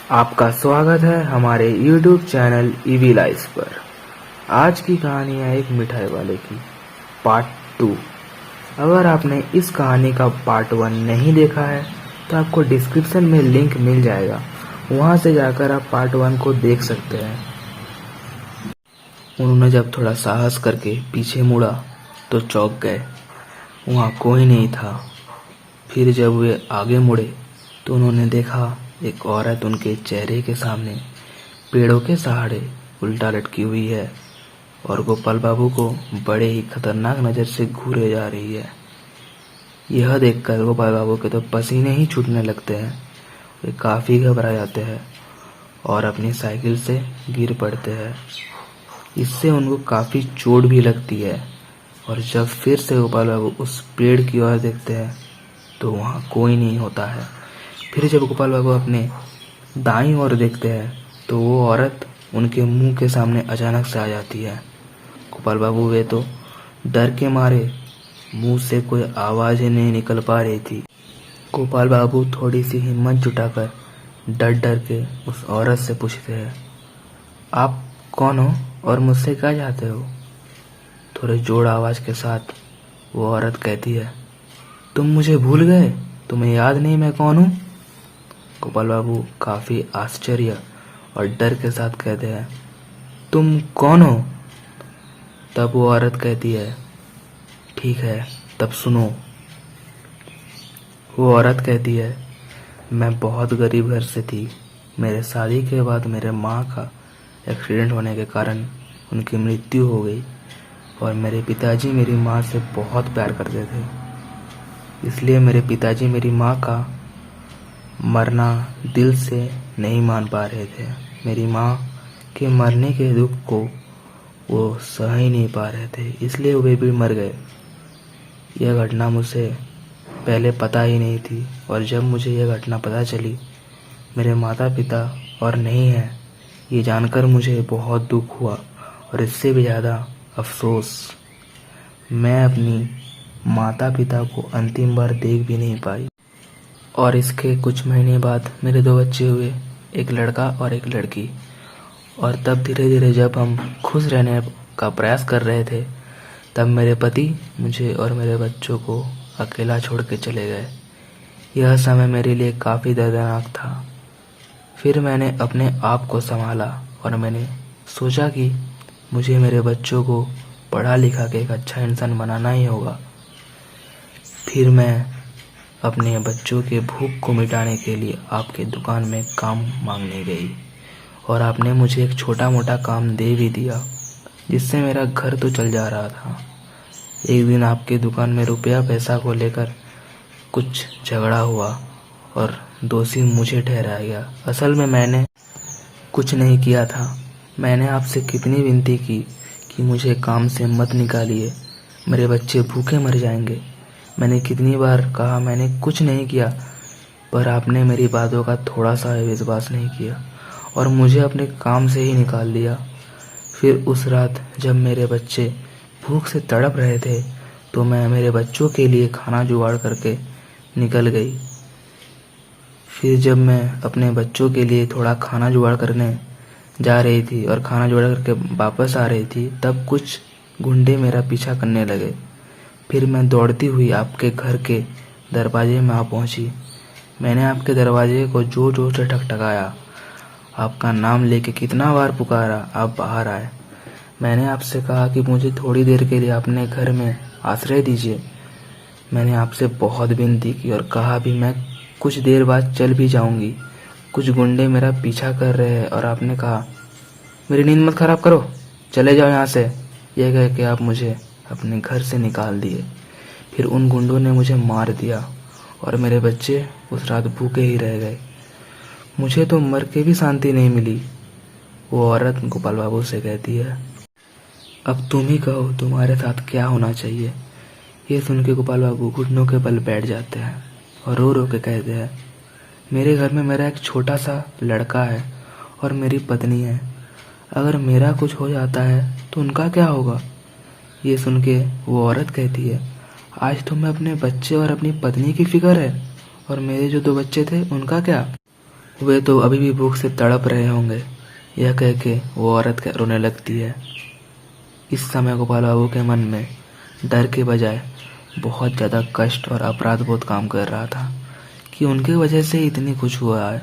आपका स्वागत है हमारे YouTube चैनल ईवी लाइफ पर। आज की कहानी है एक मिठाई वाले की, पार्ट 2। अगर आपने इस कहानी का पार्ट 1 नहीं देखा है तो आपको डिस्क्रिप्शन में लिंक मिल जाएगा, वहां से जाकर आप पार्ट 1 को देख सकते हैं। उन्होंने जब थोड़ा साहस करके पीछे मुड़ा तो चौंक गए, वहाँ कोई नहीं था। फिर जब वे आगे मुड़े तो उन्होंने देखा एक औरत उनके चेहरे के सामने पेड़ों के सहारे उल्टा लटकी हुई है और गोपाल बाबू को बड़े ही खतरनाक नज़र से घूरे जा रही है। यह देखकर गोपाल बाबू के तो पसीने ही छूटने लगते हैं। वे काफ़ी घबरा जाते हैं और अपनी साइकिल से गिर पड़ते हैं। इससे उनको काफ़ी चोट भी लगती है और जब फिर से गोपाल बाबू उस पेड़ की ओर देखते हैं तो वहाँ कोई नहीं होता है। फिर जब गोपाल बाबू अपने दाईं ओर देखते हैं तो वो औरत उनके मुंह के सामने अचानक से आ जाती है। गोपाल बाबू वे तो डर के मारे मुंह से कोई आवाज़ ही नहीं निकल पा रही थी। गोपाल बाबू थोड़ी सी हिम्मत जुटाकर डर डर के उस औरत से पूछते हैं, आप कौन हो और मुझसे क्या चाहते हो? थोड़े जोर आवाज़ के साथ वो औरत कहती है, तुम मुझे भूल गए? तुम्हें याद नहीं मैं कौन हूँ? गोपाल बाबू काफ़ी आश्चर्य और डर के साथ कहते हैं, तुम कौन हो? तब वो औरत कहती है, ठीक है तब सुनो। वो औरत कहती है, मैं बहुत गरीब घर से थी। मेरे शादी के बाद मेरे माँ का एक्सीडेंट होने के कारण उनकी मृत्यु हो गई और मेरे पिताजी मेरी माँ से बहुत प्यार करते थे। इसलिए मेरे पिताजी मेरी माँ का मरना दिल से नहीं मान पा रहे थे। मेरी माँ के मरने के दुख को वो सह ही नहीं पा रहे थे, इसलिए वे भी मर गए। यह घटना मुझे पहले पता ही नहीं थी और जब मुझे यह घटना पता चली मेरे माता पिता और नहीं है, ये जानकर मुझे बहुत दुख हुआ और इससे भी ज़्यादा अफसोस। मैं अपनी माता पिता को अंतिम बार देख भी नहीं पाई। और इसके कुछ महीने बाद मेरे 2 बच्चे हुए, एक लड़का और एक लड़की। और तब धीरे धीरे जब हम खुश रहने का प्रयास कर रहे थे तब मेरे पति मुझे और मेरे बच्चों को अकेला छोड़ के चले गए। यह समय मेरे लिए काफ़ी दर्दनाक था। फिर मैंने अपने आप को संभाला और मैंने सोचा कि मुझे मेरे बच्चों को पढ़ा लिखा के एक अच्छा इंसान बनाना ही होगा। फिर मैं अपने बच्चों के भूख को मिटाने के लिए आपके दुकान में काम मांगने गई और आपने मुझे एक छोटा मोटा काम दे भी दिया जिससे मेरा घर तो चल जा रहा था। एक दिन आपके दुकान में रुपया पैसा को लेकर कुछ झगड़ा हुआ और दोषी मुझे ठहराया गया। असल में मैंने कुछ नहीं किया था। मैंने आपसे कितनी विनती की कि मुझे काम से मत निकालिए, मेरे बच्चे भूखे मर जाएंगे। मैंने कितनी बार कहा मैंने कुछ नहीं किया, पर आपने मेरी बातों का थोड़ा सा विश्वास नहीं किया और मुझे अपने काम से ही निकाल दिया। फिर उस रात जब मेरे बच्चे भूख से तड़प रहे थे तो मैं मेरे बच्चों के लिए खाना जुगाड़ करके निकल गई। फिर जब मैं अपने बच्चों के लिए थोड़ा खाना जुगाड़ करने जा रही थी और खाना जुगाड़ करके वापस आ रही थी तब कुछ गुंडे मेरा पीछा करने लगे। फिर मैं दौड़ती हुई आपके घर के दरवाजे में आ पहुंची। मैंने आपके दरवाजे को जोर जोर से ठकठकाया, आपका नाम लेके कितना बार पुकारा, आप बाहर आए। मैंने आपसे कहा कि मुझे थोड़ी देर के लिए अपने घर में आश्रय दीजिए। मैंने आपसे बहुत विनती की और कहा भी मैं कुछ देर बाद चल भी जाऊंगी। कुछ गुंडे मेरा पीछा कर रहे हैं और आपने कहा, मेरी नींद मत खराब करो, चले जाओ यहाँ से। यह कह के आप मुझे अपने घर से निकाल दिए। फिर उन गुंडों ने मुझे मार दिया और मेरे बच्चे उस रात भूखे ही रह गए। मुझे तो मर के भी शांति नहीं मिली। वो औरत गोपाल बाबू से कहती है, अब तुम ही कहो तुम्हारे साथ क्या होना चाहिए। ये सुन के गोपाल बाबू घुटनों के बल बैठ जाते हैं और रो रो के कहते हैं, मेरे घर में मेरा एक छोटा सा लड़का है और मेरी पत्नी है। अगर मेरा कुछ हो जाता है तो उनका क्या होगा? ये सुन के वो औरत कहती है, आज तुम्हें अपने बच्चे और अपनी पत्नी की फिक्र है और मेरे जो 2 बच्चे थे उनका क्या? वे तो अभी भी भूख से तड़प रहे होंगे। यह कह के वो औरत रोने लगती है। इस समय गोपाल बाबू के मन में डर के बजाय बहुत ज़्यादा कष्ट और अपराध बोध काम कर रहा था कि उनके वजह से इतनी कुछ हुआ है।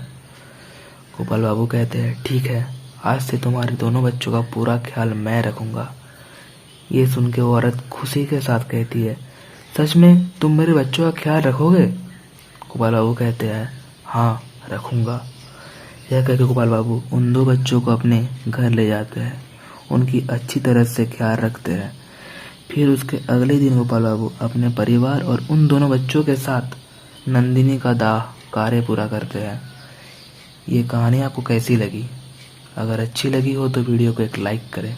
गोपाल बाबू कहते हैं, ठीक है, आज से तुम्हारे दोनों बच्चों का पूरा ख्याल मैं रखूंगा। ये सुन के वो औरत खुशी के साथ कहती है, सच में तुम मेरे बच्चों का ख्याल रखोगे? गोपाल बाबू कहते हैं, हाँ रखूंगा। यह कहकर गोपाल बाबू उन 2 बच्चों को अपने घर ले जाते हैं, उनकी अच्छी तरह से ख्याल रखते हैं। फिर उसके अगले दिन गोपाल बाबू अपने परिवार और उन दोनों बच्चों के साथ नंदिनी का दाह कार्य पूरा करते हैं। ये कहानी आपको कैसी लगी? अगर अच्छी लगी हो तो वीडियो को एक लाइक करें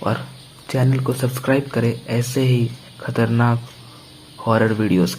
और चैनल को सब्सक्राइब करें ऐसे ही खतरनाक हॉरर वीडियोस।